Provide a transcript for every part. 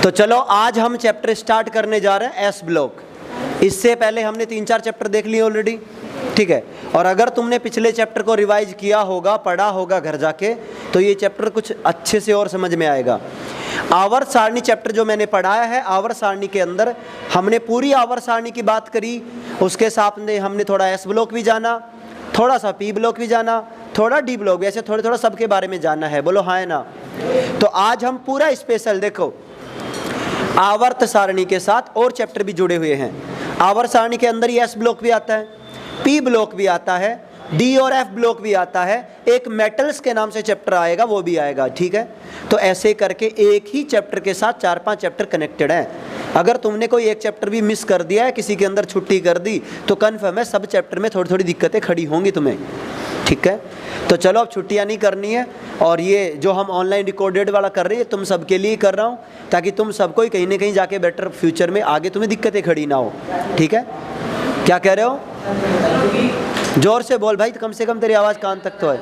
तो चलो आज हम चैप्टर स्टार्ट करने जा रहे हैं एस ब्लॉक। इससे पहले हमने 3-4 चैप्टर देख लिए ऑलरेडी, ठीक है। और अगर तुमने पिछले चैप्टर को रिवाइज किया होगा, पढ़ा होगा घर जाके, तो ये चैप्टर कुछ अच्छे से और समझ में आएगा। आवर्त सारणी चैप्टर जो मैंने पढ़ाया है, आवर्त सारणी के अंदर हमने पूरी आवर्त सारणी की बात करी, उसके साथ में हमने थोड़ा एस ब्लॉक भी जाना, थोड़ा सा पी ब्लॉक भी जाना, थोड़ा डी ब्लॉक भी, ऐसे थोड़ा सबके बारे में जानना है। बोलो हाँ है ना। तो आज हम पूरा स्पेशल देखो आवर्त सारणी के साथ और चैप्टर भी जुड़े हुए हैं। आवर्त सारणी के अंदर ही एस ब्लॉक भी आता है, पी ब्लॉक भी आता है, डी और एफ ब्लॉक भी आता है, एक मेटल्स के नाम से चैप्टर आएगा, वो भी आएगा, ठीक है। तो ऐसे करके एक ही चैप्टर के साथ 4-5 चैप्टर कनेक्टेड हैं। अगर तुमने कोई एक चैप्टर भी मिस कर दिया है, किसी के अंदर छुट्टी कर दी, तो कन्फर्म है सब चैप्टर में थोड़ी थोड़ी दिक्कतें खड़ी होंगी तुम्हें, ठीक है। तो चलो अब छुट्टियां नहीं करनी है, और ये जो हम ऑनलाइन रिकॉर्डेड वाला कर रहे हैं तुम सबके लिए कर रहा हूँ, ताकि तुम सबको ही कहीं ना कहीं जाके बेटर फ्यूचर में आगे तुम्हें दिक्कतें खड़ी ना हो, ठीक है। क्या कह रहे हो? जोर से बोल भाई, तो कम से कम तेरी आवाज़ कान तक तो है।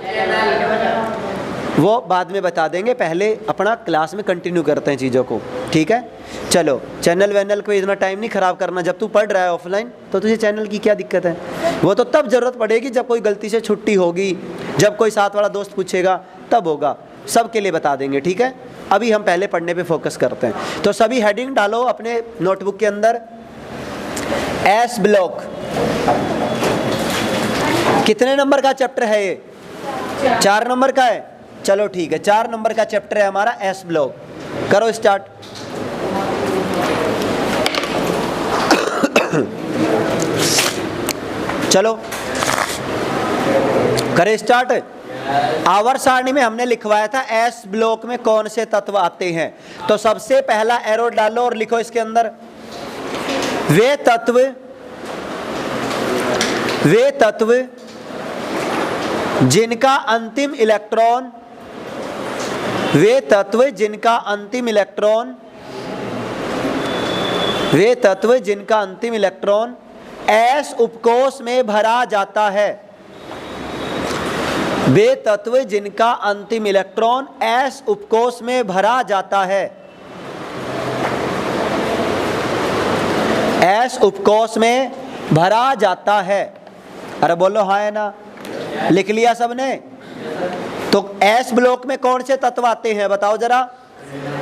वो बाद में बता देंगे, पहले अपना क्लास में कंटिन्यू करते हैं चीज़ों को, ठीक है। चलो चैनल वैनल को इतना टाइम नहीं ख़राब करना। जब तू पढ़ रहा है ऑफलाइन तो तुझे चैनल की क्या दिक्कत है? वो तो तब ज़रूरत पड़ेगी जब कोई गलती से छुट्टी होगी, जब कोई साथ वाला दोस्त पूछेगा, तब होगा। सबके लिए बता देंगे, ठीक है। अभी हम पहले पढ़ने पे फोकस करते हैं। तो सभी हेडिंग डालो अपने नोटबुक के अंदर। एस ब्लॉक कितने नंबर का चैप्टर है ये? 4 नंबर का है। चलो ठीक है, 4 नंबर का चैप्टर है हमारा एस ब्लॉक। करो स्टार्ट। चलो करे स्टार्ट। आवर्त सारणी में हमने लिखवाया था एस ब्लॉक में कौन से तत्व आते हैं। तो सबसे पहला एरो डालो और लिखो इसके अंदर वे तत्व जिनका अंतिम इलेक्ट्रॉन एस उपकोष में भरा जाता है। वे तत्व जिनका अंतिम इलेक्ट्रॉन एस उपकोष में भरा जाता है। एस उपकोष में भरा जाता है। अरे बोलो हाँ है ना। लिख लिया सबने? तो एस ब्लॉक में कौन से तत्व आते हैं बताओ जरा?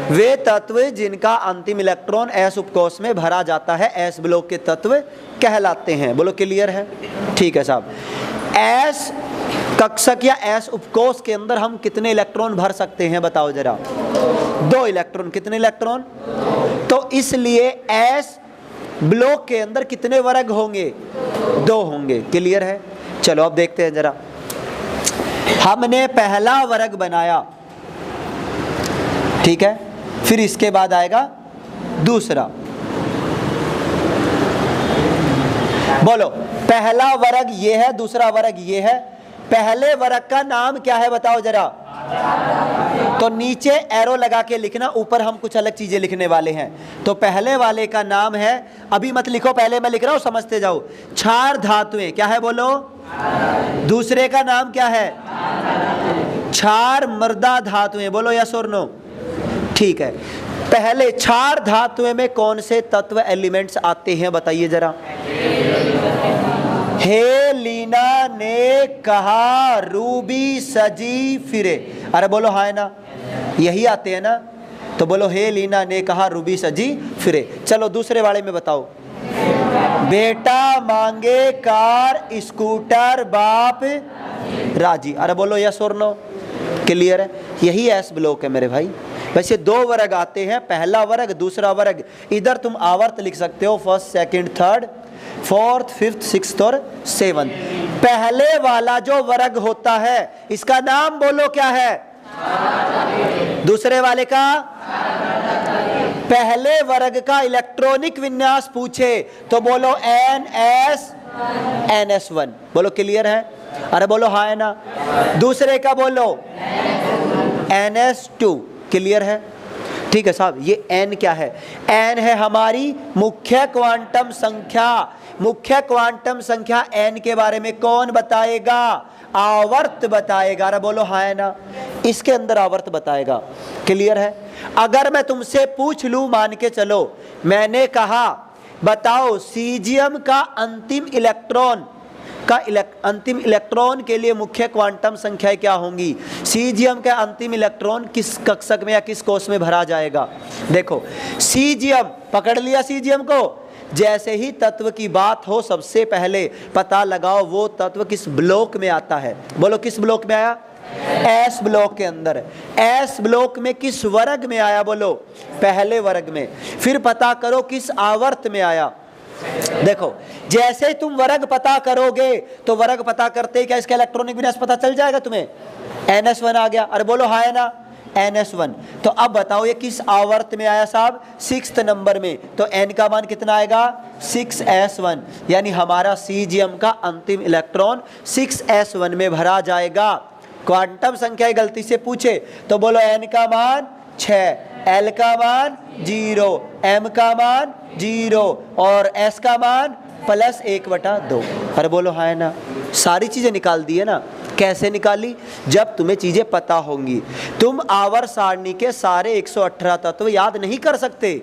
वे तत्व जिनका अंतिम इलेक्ट्रॉन एस उपकोष में भरा जाता है, एस ब्लॉक के तत्व कहलाते हैं। बोलो क्लियर है? ठीक है साहब। एस कक्षक या एस उपकोष के अंदर हम कितने इलेक्ट्रॉन भर सकते हैं बताओ जरा? 2 इलेक्ट्रॉन। कितने इलेक्ट्रॉन? तो इसलिए एस ब्लॉक के अंदर कितने वर्ग होंगे? 2 होंगे। क्लियर है? चलो अब देखते हैं जरा। हमने पहला वर्ग बनाया, ठीक है, फिर इसके बाद आएगा दूसरा। बोलो पहला वर्ग ये है, दूसरा वर्ग ये है। पहले वर्ग का नाम क्या है बताओ जरा? तो नीचे एरो लगा के लिखना, ऊपर हम कुछ अलग चीजें लिखने वाले हैं। तो पहले वाले का नाम है, अभी मत लिखो, पहले मैं लिख रहा हूं, समझते जाओ। क्षार धातुएं। क्या है बोलो? दूसरे का नाम क्या है? क्षार मृदा धातुएं। बोलो यस और नो? ठीक है। पहले क्षार धातुएं में कौन से तत्व एलिमेंट्स आते हैं बताइए जरा? हेलिना ने कहा रूबी सजी फिरे। अरे बोलो हाँ है ना, यही आते हैं ना। तो बोलो हेलिना ने कहा रूबी सजी फिरे। चलो दूसरे वाले में बताओ। बेटा मांगे कार स्कूटर बाप राजी। अरे बोलो यस और नो? क्लियर है? यही एस ब्लॉक है मेरे भाई। वैसे 2 वर्ग आते हैं, पहला वर्ग दूसरा वर्ग। इधर तुम आवर्त लिख सकते हो, 1st 2nd 3rd 4th 5th 6th और 7th। पहले वाला जो वर्ग होता है इसका नाम बोलो क्या है? दूसरे वाले का? पहले वर्ग का इलेक्ट्रॉनिक विन्यास पूछे तो बोलो NS1। बोलो क्लियर है? अरे बोलो हाँ है ना। दूसरे का बोलो NS2। क्लियर है? ठीक है साहब, ये n क्या है? n है हमारी मुख्य क्वांटम संख्या। मुख्य क्वांटम संख्या n के बारे में कौन बताएगा? आवर्त बताएगा। अरे बोलो हाँ है ना, इसके अंदर आवर्त बताएगा। क्लियर है? अगर मैं तुमसे पूछ लूं, मान के चलो मैंने कहा बताओ सीजियम का अंतिम इलेक्ट्रॉन के लिए मुख्य क्वांटम संख्याएं क्या होंगी? सीजियम का अंतिम इलेक्ट्रॉन किस कक्षक में या किस कोष में भरा जाएगा? देखो सीजियम, पकड़ लिया सीजियम को। जैसे ही तत्व की बात हो सबसे पहले पता लगाओ वो तत्व किस ब्लॉक में आता है। बोलो किस ब्लॉक में आया? एस ब्लॉक के अंदर है। एस ब्लॉक में किस वर्ग में आया? बोलो पहले वर्ग में। फिर पता करो किस आवर्त में आया। देखो जैसे ही तुम वर्ग पता करोगे तो वर्ग पता करते ही क्या इसका इलेक्ट्रॉनिक विन्यास पता चल जाएगा तुम्हें? NS1 आ गया। अरे बोलो हाँ है ना, NS1। तो अब बताओ ये किस आवर्त में आया साहब? 6th नंबर में। तो n का मान कितना आएगा? 6s1। यानी हमारा सीजियम का अंतिम इलेक्ट्रॉन 6s1 में भरा जाएगा। क्वांटम संख्या गलती से पूछे तो बोलो n का मान 6, L का मान 0, M का मान 0 और S का मान +1/2। अरे बोलो हाँ है ना, सारी चीजें निकाल दी है ना। कैसे निकाली? जब तुम्हें चीजें पता होंगी। तुम आवर्त सारणी के सारे 118 तत्व याद नहीं कर सकते।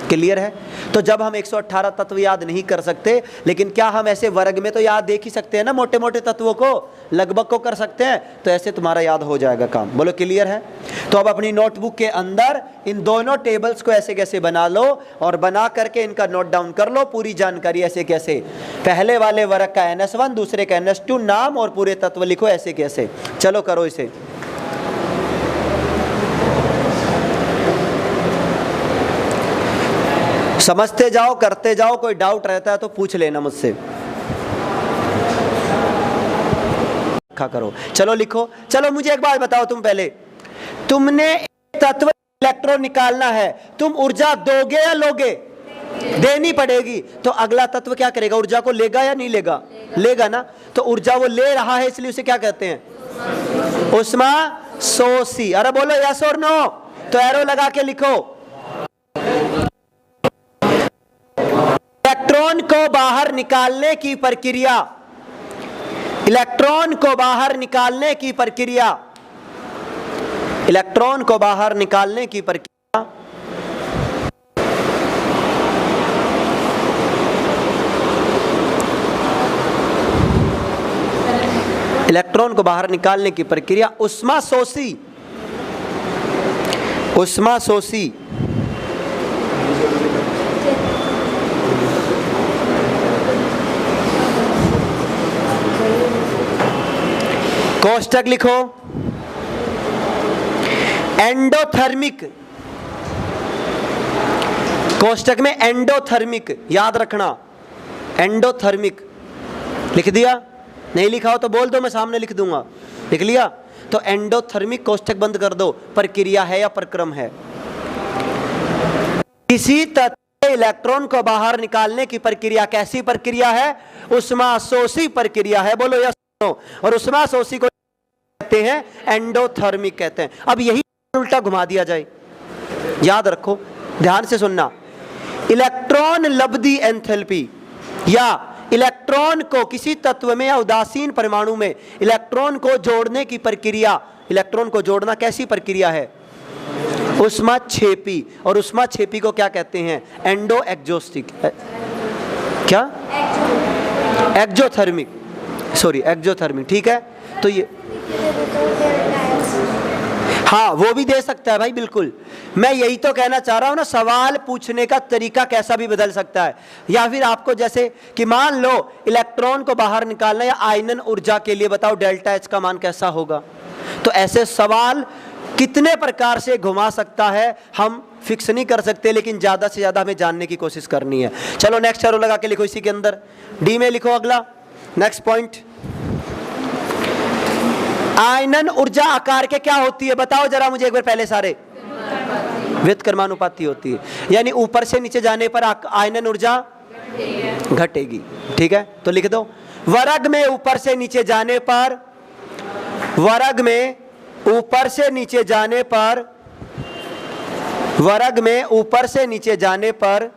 क्लियर है? तो जब हम 118 तत्व याद नहीं कर सकते, लेकिन क्या हम ऐसे वर्ग में तो याद देख ही सकते हैं ना, मोटे मोटे तत्वों को लगभग को कर सकते हैं, तो ऐसे तुम्हारा याद हो जाएगा काम। बोलो क्लियर है? तो अब अपनी नोटबुक के अंदर इन दोनों टेबल्स को ऐसे कैसे बना लो और बना करके इनका नोट डाउन कर लो पूरी जानकारी। ऐसे कैसे? पहले वाले वर्ग का NS1, दूसरे का NS2, नाम और पूरे तत्व लिखो ऐसे कैसे। चलो करो इसे। समझते जाओ, करते जाओ। कोई डाउट रहता है तो पूछ लेना मुझसे। करो, चलो लिखो। चलो मुझे एक बात बताओ, तुम पहले, तुमने तत्व इलेक्ट्रॉन निकालना है, तुम ऊर्जा दोगे या लोगे? देनी पड़ेगी। तो अगला तत्व क्या करेगा? ऊर्जा को लेगा या नहीं लेगा? लेगा ना। तो ऊर्जा वो ले रहा है, इसलिए उसे क्या कहते हैं? उष्मा शोषी। अरे बोलो यस और नो। तो एरो लगा के लिखो। इलेक्ट्रॉन को बाहर निकालने की प्रक्रिया, इलेक्ट्रॉन को बाहर निकालने की प्रक्रिया, इलेक्ट्रॉन को बाहर निकालने की प्रक्रिया इलेक्ट्रॉन को बाहर निकालने की प्रक्रिया उष्मा शोषी, उष्मा शोषी कोष्टक लिखो। एंडोथर्मिक, कोष्टक में एंडोथर्मिक याद रखना। एंडोथर्मिक लिख दिया? नहीं लिखा हो तो बोल दो, मैं सामने लिख दूंगा। लिख लिया? तो एंडोथर्मिक कोष्टक बंद कर दो। प्रक्रिया है या प्रक्रम है? किसी तत्व से इलेक्ट्रॉन को बाहर निकालने की प्रक्रिया कैसी प्रक्रिया है? उष्मा शोषी प्रक्रिया है। बोलो यस। और उष्मा शोषी को कहते हैं एंडोथर्मिक कहते हैं। अब यही उल्टा घुमा दिया जाए, याद रखो, ध्यान से सुनना। इलेक्ट्रॉन लब्धि एंथैल्पी या इलेक्ट्रॉन को किसी तत्व में या उदासीन परमाणु में इलेक्ट्रॉन को जोड़ने की प्रक्रिया, इलेक्ट्रॉन को जोड़ना कैसी प्रक्रिया है? उष्माक्षेपी। और उष्माक्षेपी को क्या कहते हैं? एंडो एक्जोस्टिक। क्या? Exothermic, sorry exothermic. ठीक है, तो ये हाँ वो भी दे सकता है भाई, बिल्कुल। मैं यही तो कहना चाह रहा हूं ना, सवाल पूछने का तरीका कैसा भी बदल सकता है। या फिर आपको जैसे कि मान लो इलेक्ट्रॉन को बाहर निकालना या आयनन ऊर्जा के लिए बताओ डेल्टा एच का मान कैसा होगा। तो ऐसे सवाल कितने प्रकार से घुमा सकता है हम फिक्स नहीं कर सकते, लेकिन ज्यादा से ज्यादा हमें जानने की कोशिश करनी है। चलो नेक्स्ट एरो लगा के लिखो इसी के अंदर। डी में लिखो अगला नेक्स्ट पॉइंट। आयनन ऊर्जा आकार के क्या होती है? बताओ जरा मुझे एक बार पहले सारे। व्युत्क्रमानुपाती होती है, यानी ऊपर से नीचे जाने पर आयनन ऊर्जा घटेगी। ठीक है, तो लिख दो। वर्ग में ऊपर से नीचे जाने पर, वर्ग में ऊपर से नीचे जाने पर वर्ग में ऊपर से नीचे जाने पर,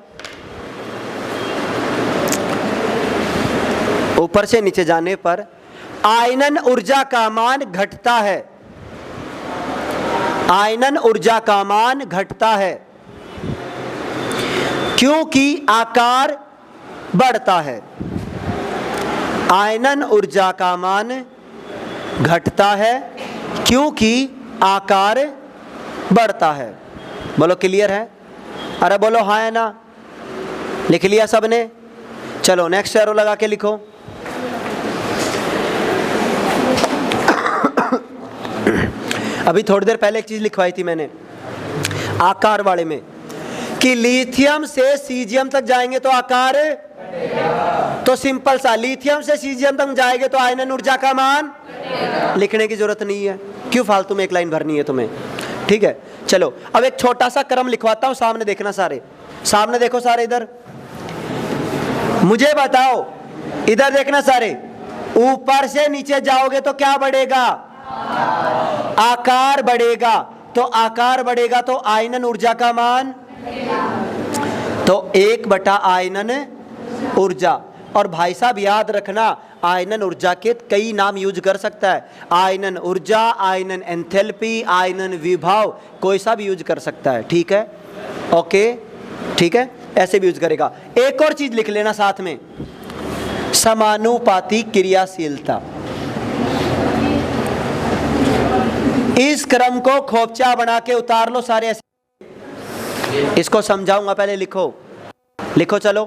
ऊपर से नीचे जाने पर आयनन ऊर्जा का मान घटता है। आयनन ऊर्जा का मान घटता है क्योंकि आकार बढ़ता है। आयनन ऊर्जा का मान घटता है क्योंकि आकार बढ़ता है। बोलो क्लियर है? अरे बोलो हाँ है ना? लिख लिया सबने? चलो नेक्स्ट एरो लगा के लिखो। अभी थोड़ी देर पहले एक चीज लिखवाई थी मैंने आकार वाले में कि लिथियम से सीजियम तक जाएंगे तो आकार, तो सिंपल सा, लिथियम से सीजियम तक जाएंगे तो आयनन ऊर्जा का मान, लिखने की जरूरत नहीं है, क्यों फालतू में एक लाइन भरनी है तुम्हें। ठीक है, चलो अब एक छोटा सा क्रम लिखवाता हूं, सामने देखना सारे, सामने देखो सारे, इधर मुझे बताओ, इधर देखना सारे, ऊपर से नीचे जाओगे तो क्या बढ़ेगा? आकार बढ़ेगा। तो आकार बढ़ेगा तो आयनन ऊर्जा का मान, तो 1/, आयनन ऊर्जा। और भाई साहब याद रखना, आयनन ऊर्जा के कई नाम यूज कर सकता है, आयनन ऊर्जा, आयनन एंथैल्पी, आयनन विभव, कोई सा भी यूज कर सकता है। ठीक है, ओके, ठीक है, ऐसे भी यूज करेगा। एक और चीज लिख लेना साथ में, समानुपाती क्रियाशीलता। इस क्रम को खोपचा बना के उतार लो सारे, ऐसे इसको समझाऊंगा, पहले लिखो, लिखो चलो।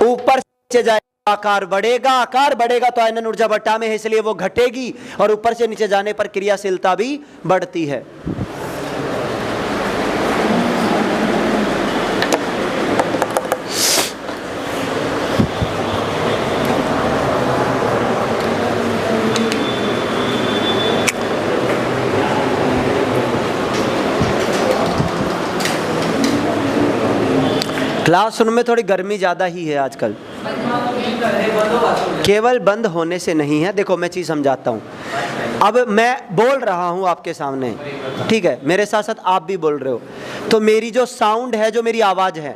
ऊपर से जाए आकार बढ़ेगा, आकार बढ़ेगा तो आयनन ऊर्जा बटा में है, इसलिए वो घटेगी, और ऊपर से नीचे जाने पर क्रियाशीलता भी बढ़ती है। क्लासरूम में थोड़ी गर्मी ज़्यादा ही है आजकल, केवल बंद होने से नहीं है। देखो मैं चीज़ समझाता हूँ, अब मैं बोल रहा हूँ आपके सामने, ठीक है, मेरे साथ साथ आप भी बोल रहे हो, तो मेरी जो साउंड है, जो मेरी आवाज़ है,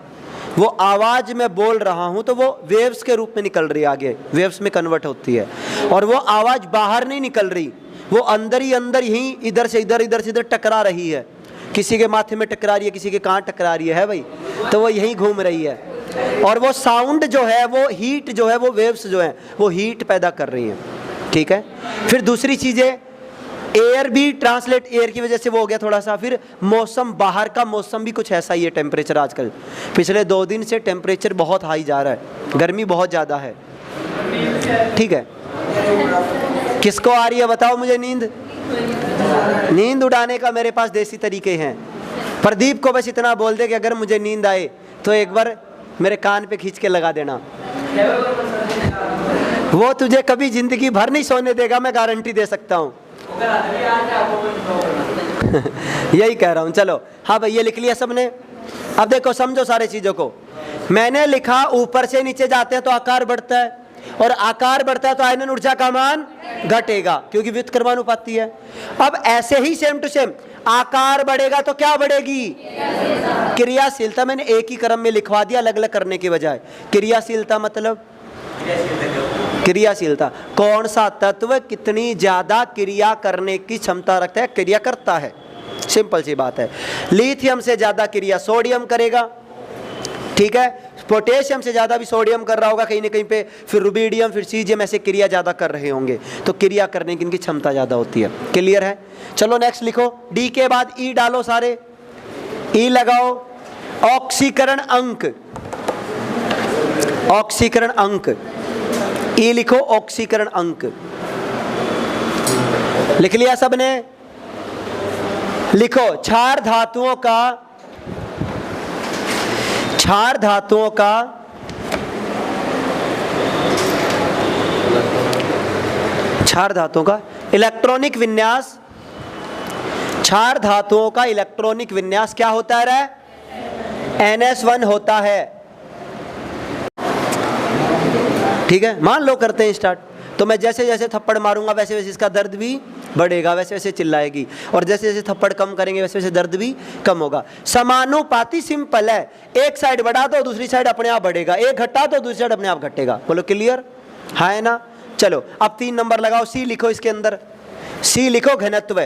वो आवाज़ मैं बोल रहा हूँ तो वो वेव्स के रूप में निकल रही है, आगे वेव्स में कन्वर्ट होती है, और वो आवाज़ बाहर नहीं निकल रही, वो अंदर ही अंदर यहीं इधर से इधर, इधर से इधर टकरा रही है, किसी के माथे में टकरा रही है, किसी के कहाँ टकरा रही है भाई, तो वो यहीं घूम रही है। और वो साउंड जो है, वो हीट जो है, वो वेव्स जो है, वो हीट पैदा कर रही हैं। ठीक है, फिर दूसरी चीज़ें, एयर भी ट्रांसलेट, एयर की वजह से वो हो गया थोड़ा सा। फिर मौसम, बाहर का मौसम भी कुछ ऐसा ही है, टेम्परेचर आजकल पिछले 2 दिन से टेम्परेचर बहुत हाई जा रहा है, गर्मी बहुत ज़्यादा है। ठीक है, किसको आ रही है बताओ मुझे नींद? नींद उड़ाने का मेरे पास देसी तरीके हैं। प्रदीप को बस इतना बोल दे कि अगर मुझे नींद आए तो एक बार मेरे कान पे खींच के लगा देना, वो तुझे कभी जिंदगी भर नहीं सोने देगा, मैं गारंटी दे सकता हूँ। यही कह रहा हूँ। चलो हाँ भाई, ये लिख लिया सबने। अब देखो समझो सारे चीज़ों को, मैंने लिखा ऊपर से नीचे जाते हैं तो आकार बढ़ता है, और आकार बढ़ता है तो आयनन ऊर्जा का मान घटेगा, क्योंकि व्युत्क्रमानुपाती है। अब ऐसे ही सेम टू सेम, आकार बढ़ेगा तो क्या बढ़ेगी? क्रियाशीलता। मैंने एक ही क्रम में लिखवा दिया अलग अलग करने के बजाय। क्रियाशीलता मतलब क्रियाशीलता, कौन सा तत्व कितनी ज्यादा क्रिया करने की क्षमता रखता है, क्रिया करता है, सिंपल सी बात है। लिथियम से ज्यादा क्रिया सोडियम करेगा, ठीक है, पोटेशियम से ज्यादा भी सोडियम कर रहा होगा कहीं ना कहीं पे, फिर रुबिडियम, फिर सीजियम, ऐसे क्रिया ज्यादा कर रहे होंगे, तो क्रिया करने की इनकी क्षमता ज्यादा होती है। क्लियर है? चलो नेक्स्ट लिखो, डी के बाद ई डालो सारे, ई लगाओ। ऑक्सीकरण अंक, ऑक्सीकरण अंक, ई लिखो, ऑक्सीकरण अंक। लिख लिया सबने? लिखो, क्षार धातुओं का, क्षार धातुओं का क्षार धातुओं का इलेक्ट्रॉनिक विन्यास, क्षार धातुओं का इलेक्ट्रॉनिक विन्यास क्या होता है रे? NS1 होता है। ठीक है, मान लो करते हैं स्टार्ट, तो मैं जैसे जैसे थप्पड़ मारूंगा वैसे वैसे इसका दर्द भी बढ़ेगा, वैसे वैसे चिल्लाएगी, और जैसे जैसे थप्पड़ कम करेंगे वैसे वैसे दर्द भी कम होगा। समानुपाती सिंपल है, एक साइड बढ़ा दो दूसरी साइड अपने आप बढ़ेगा, एक घटा दो दूसरी साइड अपने आप घटेगा। बोलो क्लियर है ना। चलो अब 3 नंबर लगाओ, सी लिखो इसके अंदर, सी लिखो घनत्व।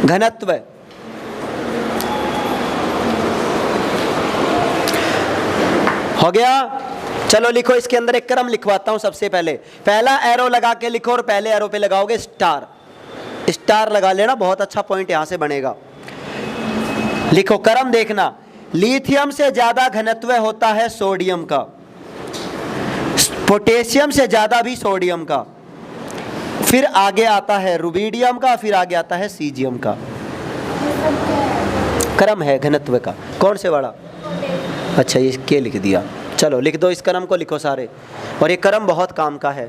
घनत्व हो गया। चलो लिखो इसके अंदर एक क्रम लिखवाता हूं सबसे पहले, पहला एरो लगा के लिखो और पहले एरो पे लगाओगे स्टार, स्टार लगा लेना, बहुत अच्छा पॉइंट यहां से बनेगा। लिखो क्रम देखना, लिथियम से ज्यादा घनत्व होता है सोडियम का, पोटेशियम से ज्यादा भी सोडियम का, फिर आगे आता है रुबिडियम का, फिर आगे आता है सीजियम का। क्रम है घनत्व का, कौन से वाला? अच्छा ये के लिख दिया। चलो लिख दो, इस क्रम को लिखो सारे, और ये क्रम बहुत काम का है।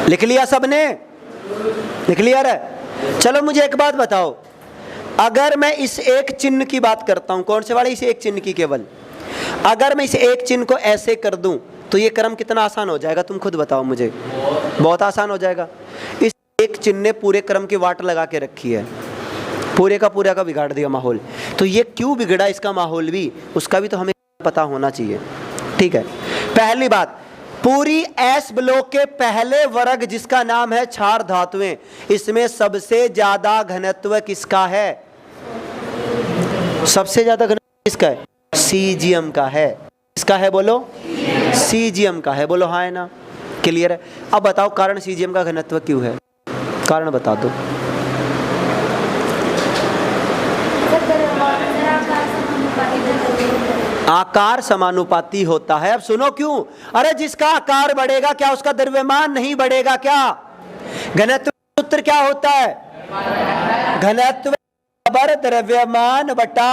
लिख लिया सबने? लिख लिया रे? चलो मुझे एक बात बताओ, अगर मैं इस एक चिन्ह की बात करता हूं, कौन से वाले? इस एक चिन्ह की केवल, अगर मैं इस एक चिन्ह को ऐसे कर दूं तो ये क्रम कितना आसान हो जाएगा, तुम खुद बताओ मुझे। बहुत आसान हो जाएगा। इस एक चिन्ह ने पूरे क्रम की वाट लगा के रखी है, पूरे का पूरा का बिगाड़ दिया माहौल। तो ये क्यों बिगड़ा इसका माहौल भी, उसका भी तो हमें पता होना चाहिए। ठीक है, पहली बात, पूरी एस ब्लॉक के पहले वर्ग जिसका नाम है क्षार धातुएं, इसमें सबसे ज्यादा घनत्व किसका है? सबसे ज्यादा घनत्व किसका है? सीजियम का है। किसका है बोलो? सीजियम का है। बोलो हाँ है ना, क्लियर है। अब बताओ कारण सीजियम का घनत्व क्यों है, कारण बता दो। आकार समानुपाती होता है। अब सुनो क्यों, अरे जिसका आकार बढ़ेगा क्या उसका द्रव्यमान नहीं बढ़ेगा क्या? घनत्व सूत्र क्या होता है? घनत्व बराबर द्रव्यमान बटा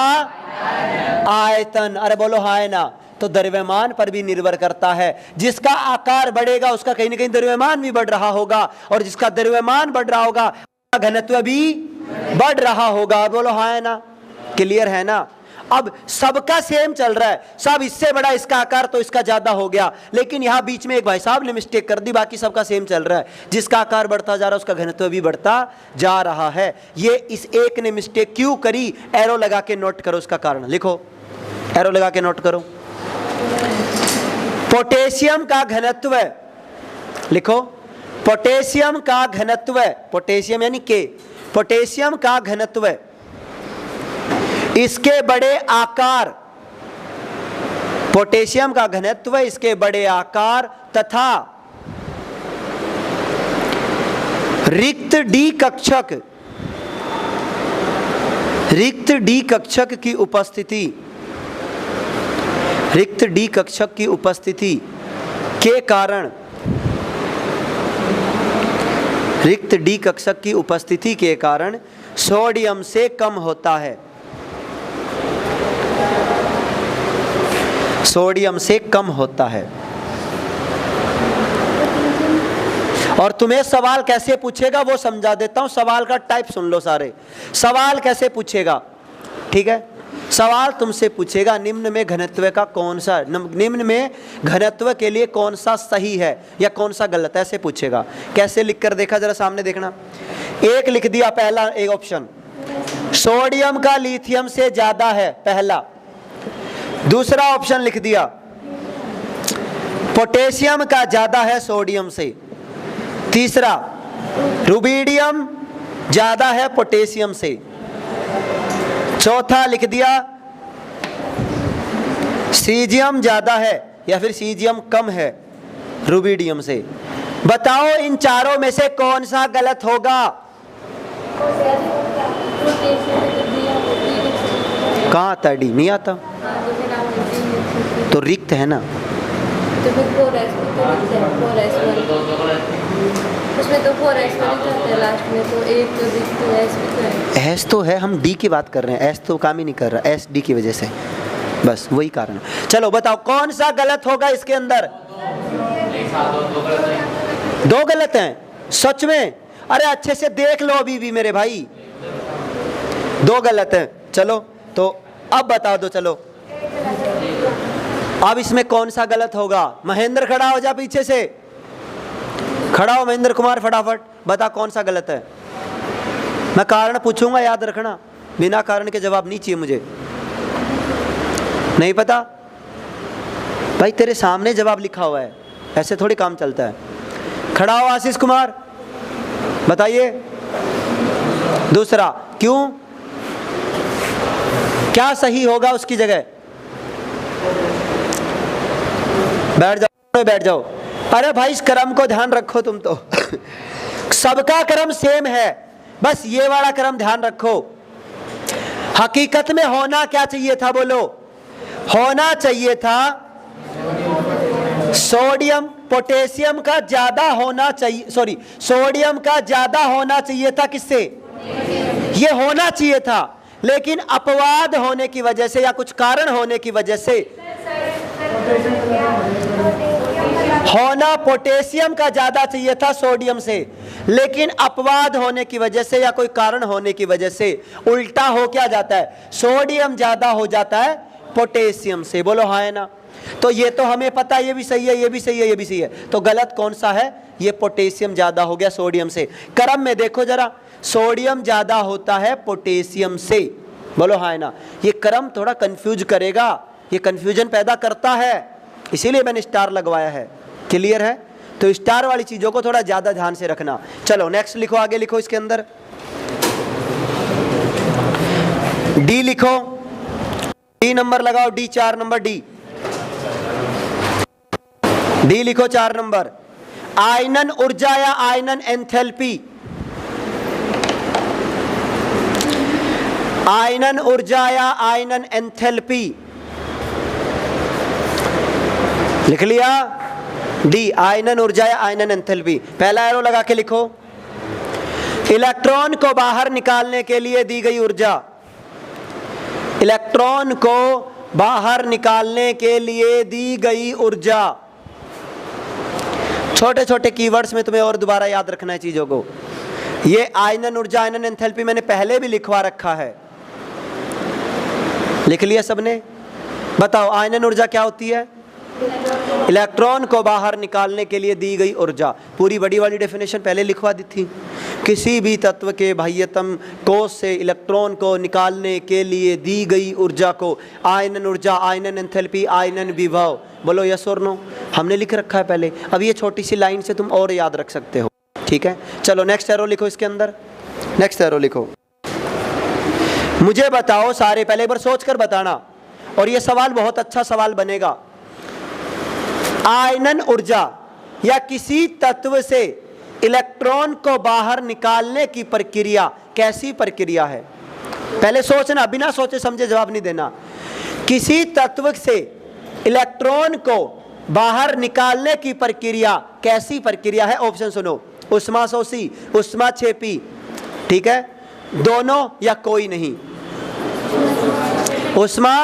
आयतन। अरे बोलो हाँ है ना। तो द्रव्यमान पर भी निर्भर करता है, जिसका आकार बढ़ेगा उसका कहीं ना कहीं द्रव्यमान भी बढ़ रहा होगा, और जिसका द्रव्यमान बढ़ रहा होगा घनत्व भी बढ़ रहा होगा। बोलो हाँ है ना, क्लियर है ना। अब सबका सेम चल रहा है, सब इससे बड़ा इसका आकार तो इसका ज्यादा हो गया, लेकिन यहां बीच में एक भाई साहब ने मिस्टेक कर दी, बाकी सबका सेम चल रहा है। जिसका आकार बढ़ता जा रहा है उसका घनत्व भी बढ़ता जा रहा है। ये इस एक ने मिस्टेक क्यों करी, एरो लगा के नोट करो उसका कारण। लिखो, एरो लगा के नोट करो। पोटेशियम का घनत्व, लिखो पोटेशियम का घनत्व, पोटेशियम यानी के, पोटेशियम का घनत्व इसके बड़े आकार, पोटेशियम का घनत्व इसके बड़े आकार तथा रिक्त डी कक्षक, रिक्त डी कक्षक की उपस्थिति, रिक्त डी कक्षक की उपस्थिति के कारण, रिक्त डी कक्षक की उपस्थिति के कारण सोडियम से कम होता है, सोडियम से कम होता है। और तुम्हें सवाल कैसे पूछेगा वो समझा देता हूं। सवाल का टाइप सुन लो सारे। सवाल कैसे पूछेगा, ठीक है। सवाल तुमसे पूछेगा निम्न में घनत्व का कौन सा, निम्न में घनत्व के लिए कौन सा सही है या कौन सा गलत है, ऐसे पूछेगा। कैसे लिख कर देखा जरा सामने देखना। एक लिख दिया पहला, एक ऑप्शन सोडियम का लिथियम से ज्यादा है, पहला। दूसरा ऑप्शन लिख दिया पोटेशियम का ज्यादा है सोडियम से। तीसरा रुबिडियम ज्यादा है पोटेशियम से। चौथा लिख दिया सीजियम ज्यादा है या फिर सीजियम कम है रुबिडियम से। बताओ इन चारों में से कौन सा गलत होगा? कहाँ आता है डी? नहीं आता तो रिक्त है ना। तो फिर 4s उसमें तो 4s है लास्ट में, तो एक तो रिक्त है, एस भी तो है। एस तो है, हम डी की बात कर रहे हैं, एस तो काम ही नहीं कर रहा, एस डी की वजह से, बस वही कारण। चलो बताओ कौन सा गलत होगा इसके अंदर? दो गलत हैं सच में? अरे अच्छे से देख लो अभी भी मेरे भाई, दो गलत हैं। चलो तो अब बता दो, चलो अब इसमें कौन सा गलत होगा। महेंद्र खड़ा हो जा, पीछे से खड़ा हो महेंद्र कुमार, फटाफट बता कौन सा गलत है। मैं कारण पूछूंगा, याद रखना, बिना कारण के जवाब नहीं चाहिए मुझे। नहीं पता भाई, तेरे सामने जवाब लिखा हुआ है, ऐसे थोड़ी काम चलता है। खड़ा हो आशीष कुमार, बताइए दूसरा क्यों, क्या सही होगा उसकी जगह। बैठ जाओ, बैठ जाओ। अरे भाई इस क्रम को ध्यान रखो तुम तो सबका क्रम सेम है, बस ये वाला क्रम ध्यान रखो। हकीकत में होना क्या चाहिए था, बोलो। होना चाहिए था सोडियम पोटेशियम का ज्यादा होना चाहिए, सॉरी सोडियम का ज्यादा होना चाहिए था, किससे, ये होना चाहिए था, लेकिन अपवाद होने की वजह से या कुछ कारण होने की वजह से होना पोटेशियम का ज्यादा चाहिए था सोडियम से, लेकिन अपवाद होने की वजह से या कोई कारण होने की वजह से उल्टा हो क्या जाता है, सोडियम ज्यादा हो जाता है पोटेशियम से। बोलो हाँ है ना। तो ये तो हमें पता है, ये भी सही है, ये भी सही है, ये भी सही है। तो गलत कौन सा है, ये पोटेशियम ज्यादा हो गया सोडियम से। क्रम में देखो जरा, सोडियम ज्यादा होता है पोटेशियम से। बोलो हाँ है ना। ये क्रम थोड़ा कंफ्यूज करेगा, ये कंफ्यूजन पैदा करता है, इसीलिए मैंने स्टार लगवाया है। क्लियर है। तो स्टार वाली चीजों को थोड़ा ज्यादा ध्यान से रखना। चलो नेक्स्ट लिखो, आगे लिखो, इसके अंदर डी लिखो, डी नंबर लगाओ, डी 4 नंबर, डी लिखो 4 नंबर। आयनन ऊर्जा या आयनन एंथैल्पी, आयनन ऊर्जा या आयनन एंथैल्पी लिख लिया। डी आयनन ऊर्जा या आयनन एंथैल्पी। पहला एरो लगा के लिखो, इलेक्ट्रॉन को बाहर निकालने के लिए दी गई ऊर्जा, इलेक्ट्रॉन को बाहर निकालने के लिए दी गई ऊर्जा। छोटे छोटे कीवर्ड्स में तुम्हें और दोबारा याद रखना है चीजों को। ये आयनन ऊर्जा आयनन एंथैल्पी मैंने पहले भी लिखवा रखा है, लिख लिया सबने। बताओ आयनन ऊर्जा क्या होती है, इलेक्ट्रॉन को बाहर निकालने के लिए दी गई ऊर्जा। पूरी बड़ी वाली डेफिनेशन पहले लिखवा दी थी। किसी भी तत्व के बाह्यतम कोश से इलेक्ट्रॉन को निकालने के लिए दी गई ऊर्जा को आयनन ऊर्जा, आयनन एंथैल्पी, आयनन विभव। बोलो यस और नो, हमने लिख रखा है पहले। अब ये छोटी सी लाइन से तुम और याद रख सकते हो, ठीक है। चलो नेक्स्ट एरो लिखो, इसके अंदर नेक्स्ट एरो लिखो। मुझे बताओ सारे, पहले एक बार सोच कर बताना, और ये सवाल बहुत अच्छा सवाल बनेगा। आयनन ऊर्जा या किसी तत्व से इलेक्ट्रॉन को बाहर निकालने की प्रक्रिया कैसी प्रक्रिया है। पहले सोचना, बिना सोचे समझे जवाब नहीं देना। किसी तत्व से इलेक्ट्रॉन को बाहर निकालने की प्रक्रिया कैसी प्रक्रिया है। ऑप्शन सुनो, उष्माशोषी, उष्माक्षेपी, ठीक है, दोनों या कोई नहीं। उष्मा,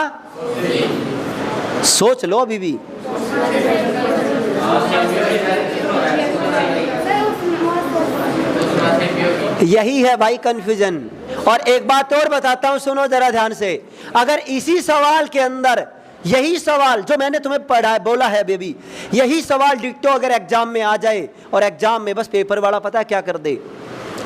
सोच लो अभी भी। यही है भाई कंफ्यूजन। और एक बात और बताता हूं, सुनो जरा ध्यान से। अगर इसी सवाल के अंदर यही सवाल जो मैंने तुम्हें पढ़ा बोला है बेबी, यही सवाल डिक्टो अगर एग्जाम में आ जाए और एग्जाम में बस पेपर वाला पता है क्या कर दे,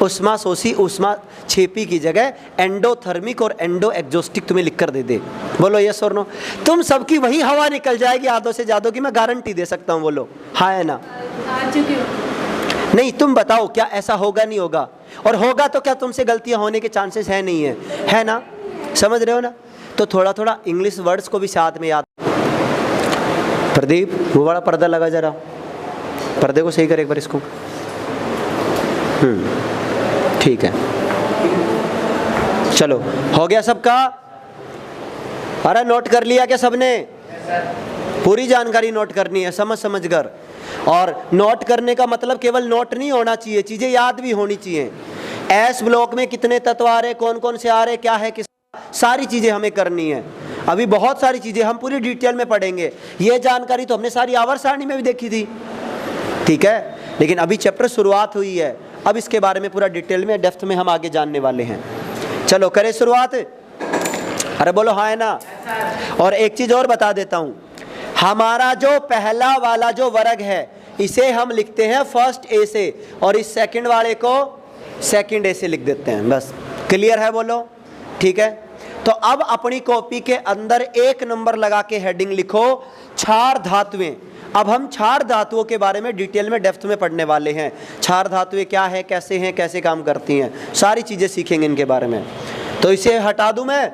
उष्माशोषी उष्माक्षेपी की जगह एंडोथर्मिक और एंडो एग्जॉस्टिक तुम्हें लिख कर दे दे। बोलो यस और नो। तुम सबकी वही हवा निकल जाएगी आधों से ज्यादा की, मैं गारंटी दे सकता हूँ। बोलो हाँ है ना। नहीं तुम बताओ क्या ऐसा होगा नहीं होगा, और होगा तो क्या तुमसे गलतियां होने के चांसेस है नहीं है ना। समझ रहे हो ना। तो थोड़ा थोड़ा इंग्लिश वर्ड्स को भी साथ में याद। प्रदीप वो बड़ा पर्दा लगा, जरा पर्दे को सही कर एक बार इसको। ठीक है, चलो हो गया सबका। अरे नोट कर लिया क्या सबने? पूरी जानकारी नोट करनी है, समझ समझ कर। और नोट करने का मतलब केवल नोट नहीं होना चाहिए, चीजें याद भी होनी चाहिए। एस ब्लॉक में कितने तत्व आ रहे, कौन कौन से आ रहे, क्या है, किस, सारी चीजें हमें करनी है। अभी बहुत सारी चीजें हम पूरी डिटेल में पढ़ेंगे। ये जानकारी तो हमने सारी आवर्त सारणी में भी देखी थी, ठीक है, लेकिन अभी चैप्टर शुरुआत हुई है। अब इसके बारे में पूरा डिटेल में डेप्थ में हम आगे जानने वाले हैं। चलो करें शुरुआत। अरे बोलो हाँ है ना। और एक चीज और बता देता हूं, हमारा जो पहला वाला जो वर्ग है इसे हम लिखते हैं फर्स्ट ए से, और इस सेकंड वाले को सेकंड ए से लिख देते हैं। बस क्लियर है बोलो, ठीक है। तो अब अपनी कॉपी के अंदर 1 नंबर लगा के हेडिंग लिखो क्षार धातुएं। अब हम क्षार धातुओं के बारे में डिटेल में डेप्थ में पढ़ने वाले हैं। क्षार धातुएं क्या है, कैसे हैं, कैसे काम करती हैं, सारी चीजें सीखेंगे इनके बारे में। तो इसे हटा दूं मैं,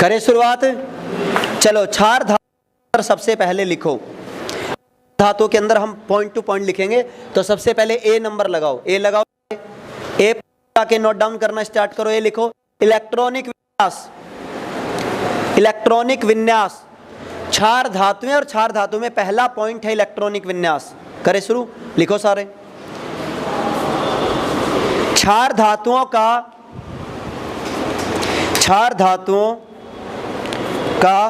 करें शुरुआत। चलो क्षार धातु सबसे पहले लिखो, धातु के अंदर हम पॉइंट टू पॉइंट लिखेंगे। तो सबसे पहले ए नंबर लगाओ, ए लगाओ, ए के नोट डाउन करना स्टार्ट करो। ए लिखो इलेक्ट्रॉनिक विन्यास, इलेक्ट्रॉनिक विन्यास। क्षार धातु में, और क्षार धातु में पहला पॉइंट है इलेक्ट्रॉनिक विन्यास। करें शुरू, लिखो सारे। क्षार धातुओं का, क्षार धातुओं का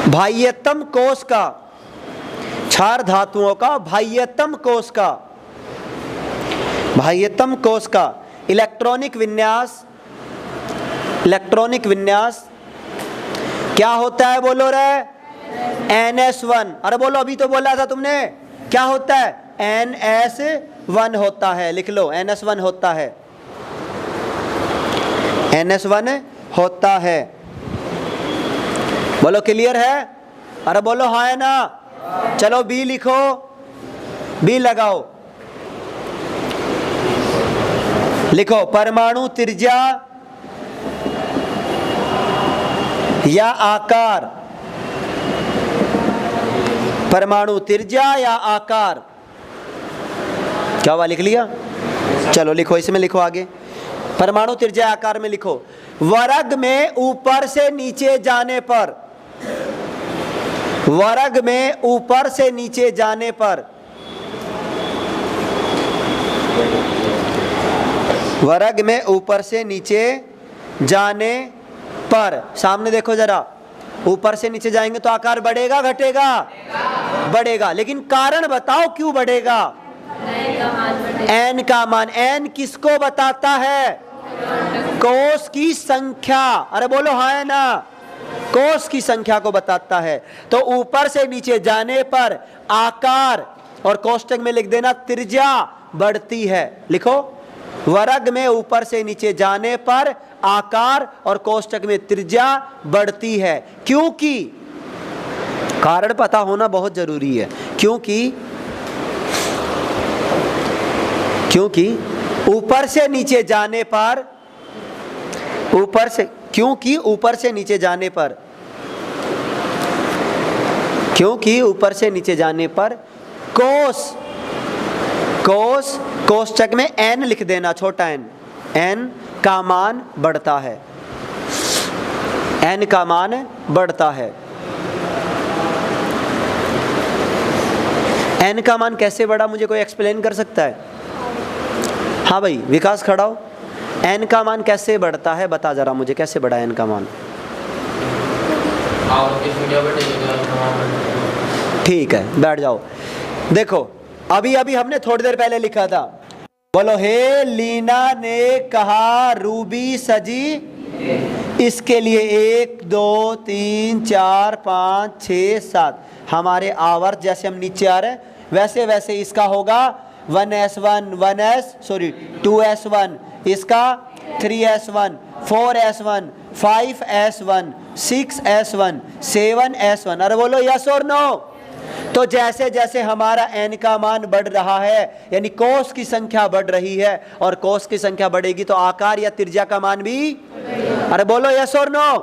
बाह्यतम कोश का, क्षार धातुओं का बाह्यतम कोश का, बाह्यतम कोश का इलेक्ट्रॉनिक विन्यास, इलेक्ट्रॉनिक विन्यास क्या होता है बोलो रे, NS1। अरे बोलो, अभी तो बोला था तुमने, क्या होता है, NS1 होता है। लिख लो NS1 होता है, NS1 होता है। बोलो क्लियर है, अरे बोलो हाँ है ना। चलो बी लिखो, बी लगाओ, लिखो परमाणु त्रिज्या या आकार, परमाणु त्रिज्या या आकार। क्या हुआ, लिख लिया। चलो लिखो, इसमें लिखो आगे, परमाणु त्रिज्या आकार में लिखो। वर्ग में ऊपर से नीचे जाने पर, वर्ग में ऊपर से नीचे जाने पर, वर्ग में ऊपर से नीचे जाने पर, सामने देखो जरा, ऊपर से नीचे जाएंगे तो आकार बढ़ेगा घटेगा, बढ़ेगा। लेकिन कारण बताओ क्यों बढ़ेगा। n का मान, n किसको बताता है, कोष की संख्या। अरे बोलो हाँ है ना, कोष की संख्या को बताता है। तो ऊपर से नीचे जाने पर आकार, और कोष्टक में लिख देना त्रिज्या बढ़ती है। लिखो वर्ग में ऊपर से नीचे जाने पर आकार, और कोष्टक में त्रिज्या बढ़ती है। क्योंकि, कारण पता होना बहुत जरूरी है। क्योंकि ऊपर से नीचे जाने पर, ऊपर से, क्योंकि ऊपर से नीचे जाने पर, क्योंकि ऊपर से नीचे जाने पर कोष, कोष, कोष्टक में n लिख देना, छोटा n का मान बढ़ता है, n का मान बढ़ता है। n का मान कैसे बढ़ा, मुझे कोई एक्सप्लेन कर सकता है। हाँ भाई विकास खड़ा हो, n का मान कैसे बढ़ता है, बता जरा मुझे, कैसे बढ़ा n का मान। ठीक है बैठ जाओ। देखो अभी अभी हमने थोड़ी देर पहले लिखा था, बोलो हे लीना ने कहा रूबी सजी, इसके लिए 1 2 3 4 5 6 7 हमारे आवर्त जैसे हम नीचे आ रहे हैं वैसे वैसे इसका होगा 1s1 2s1, इसका 3s1 4s1 5s1 6s1 7s1। अरे बोलो यस और नो। तो जैसे जैसे हमारा n का मान बढ़ रहा है, यानी कोष की संख्या बढ़ रही है, और कोष की संख्या बढ़ेगी तो आकार या त्रिज्या का मान भी। अरे बोलो यस और नो।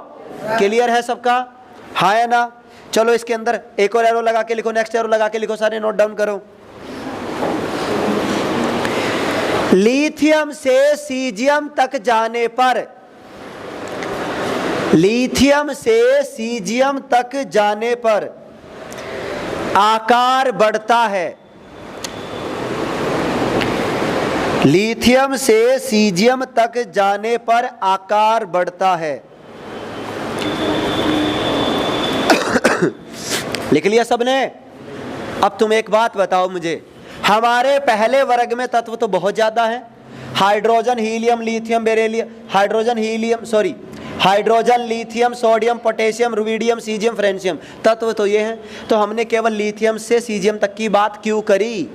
क्लियर है सबका, हाँ या ना। चलो इसके अंदर एक और एरो लगा के लिखो, नेक्स्ट एरो लगा के लिखो, सारे नोट डाउन करो। लिथियम से सीजियम तक जाने पर, लिथियम से सीजियम तक जाने पर आकार बढ़ता है, लिथियम से सीजियम तक जाने पर आकार बढ़ता है। लिख लिया सबने? अब तुम एक बात बताओ मुझे, हमारे पहले वर्ग में तत्व तो बहुत ज्यादा है, hydrogen, helium, lithium, beryllium, hydrogen, lithium, sodium, potassium, rubidium, caesium, francium, तत्व तो ये हैं। तो हमने केवल लिथियम से सीजियम तक की बात क्यों करी?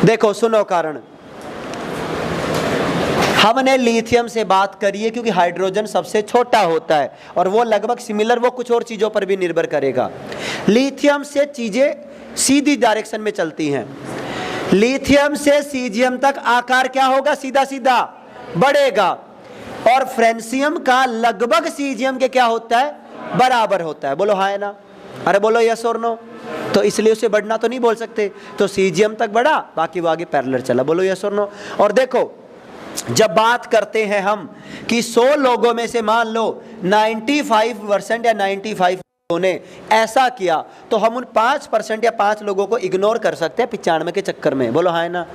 देखो सुनो कारण। हमने लिथियम से बात करी है क्योंकि हाइड्रोजन सबसे छोटा होता है और वो लगभग सिमिलर, वो कुछ और चीजों पर भी निर्भर करेगा। लिथियम से चीजें सीधी डायरेक्शन में चलती हैं। लिथियम से सीजियम तक आकार क्या होगा? सीधा सीधा बढ़ेगा। और फ्रेंशियम का लगभग सीजियम के क्या होता है? बराबर होता है। बोलो हाँ है ना? अरे बोलो यस और नो। तो इसलिए उसे बढ़ना तो नहीं बोल सकते, तो सीजियम तक बढ़ा, बाकी वो आगे पैरेलल चला। बोलो यस और नो। और देखो जब बात करते हैं हम कि 100 लोगों में से मान लो 95% या 95 ने ऐसा किया, तो हम उन 5% या 5 लोगों को इग्नोर कर सकते हैं 95 के चक्कर में। बोलो हाँ है ना?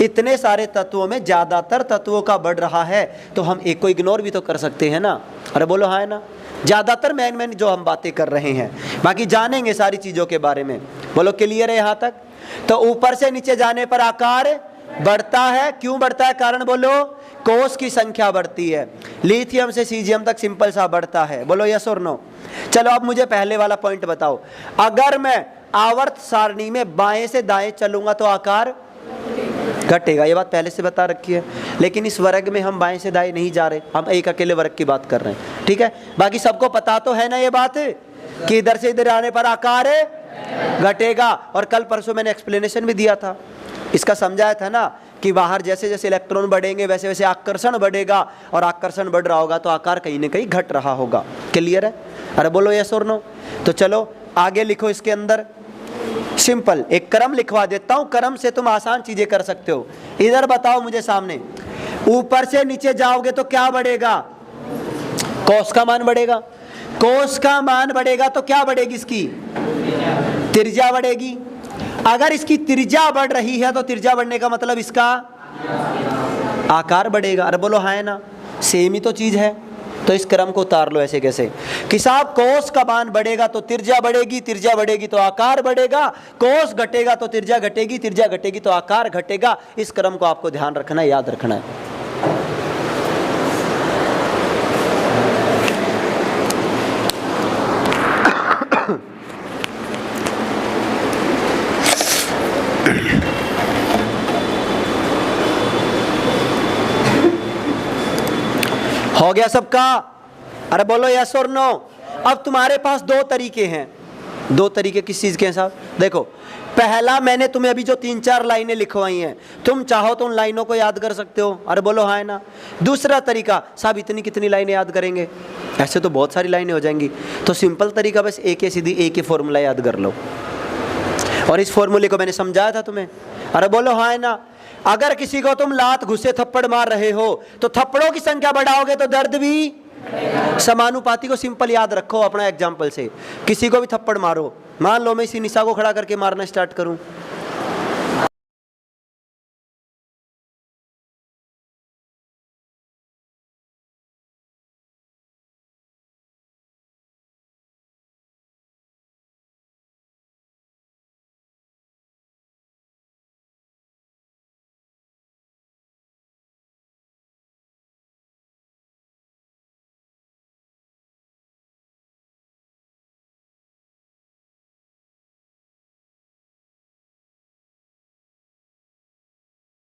इतने सारे तत्वों में ज्यादातर तत्वों का बढ़ रहा है तो हम एक को इग्नोर भी तो कर सकते हैं ना। अरे बोलो हाँ है ना? ज्यादातर मैन जो हम बातें कर रहे हैं, बाकी जानेंगे सारी चीजों के बारे में। बोलो क्लियर है यहाँ तक? तो ऊपर से नीचे जाने पर आकार बढ़ता है। क्यों बढ़ता है? कारण बोलो। कोष की संख्या बढ़ती है। लिथियम से सीजियम तक सिंपल सा बढ़ता है। बोलो यस और नो। चलो अब मुझे पहले वाला पॉइंट बताओ। अगर मैं आवर्त सारणी में बाएं से दाएं चलूंगा तो आकार घटेगा, ये बात पहले से बता रखी है। लेकिन इस वर्ग में हम बाएं से दाएं नहीं जा रहे, हम एक अकेले वर्ग की बात कर रहे हैं, ठीक है? बाकी सबको पता तो है ना ये बात कि इधर से इधर आने पर आकार घटेगा। और कल परसों मैंने एक्सप्लेनेशन भी दिया था, इसका समझाया था ना कि बाहर जैसे जैसे इलेक्ट्रॉन बढ़ेंगे वैसे वैसे आकर्षण बढ़ेगा, और आकर्षण बढ़ रहा होगा तो आकार कहीं ना कहीं घट रहा होगा। क्लियर है? अरे बोलो यस और नो। तो चलो आगे लिखो। इसके अंदर सिंपल एक क्रम लिखवा देता हूं, क्रम से तुम आसान चीजें कर सकते हो। इधर बताओ मुझे सामने, ऊपर से नीचे जाओगे तो क्या बढ़ेगा? कोस का मान बढ़ेगा। कोस का मान बढ़ेगा तो क्या बढ़ेगी? इसकी त्रिज्या बढ़ेगी। अगर इसकी त्रिज्या बढ़ रही है तो त्रिज्या बढ़ने का मतलब इसका आकार बढ़ेगा। अरे बोलो हाँ है ना? सेम ही तो चीज है। तो इस क्रम को उतार लो ऐसे कैसे कि साहब कोस का मान बढ़ेगा तो त्रिज्या बढ़ेगी, त्रिज्या बढ़ेगी तो आकार बढ़ेगा, कोस घटेगा तो त्रिज्या घटेगी, त्रिज्या घटेगी तो आकार घटेगा। इस क्रम को आपको ध्यान रखना है, याद रखना है। हो गया सबका? अरे बोलो यस और नो। अब तुम्हारे पास दो तरीके हैं। दो तरीके किस चीज के हैं साहब? देखो पहला, मैंने तुम्हें अभी जो 3-4 लाइनें लिखवाई हैं, तुम चाहो तो उन लाइनों को याद कर सकते हो। अरे बोलो हाँ है ना? दूसरा तरीका, साहब इतनी कितनी लाइनें याद करेंगे? ऐसे तो बहुत सारी लाइनें हो जाएंगी। तो सिंपल तरीका, बस एक ही सीधी एक ही फॉर्मूला याद कर लो, और इस फॉर्मूले को मैंने समझाया था तुम्हें। अरे बोलो हाँ है ना? अगर किसी को तुम लात घुसे थप्पड़ मार रहे हो तो थप्पड़ों की संख्या बढ़ाओगे तो दर्द भी समानुपाती को सिंपल याद रखो। अपना एग्जाम्पल से किसी को भी थप्पड़ मारो, मान लो मैं इसी निशा को खड़ा करके मारना स्टार्ट करूं,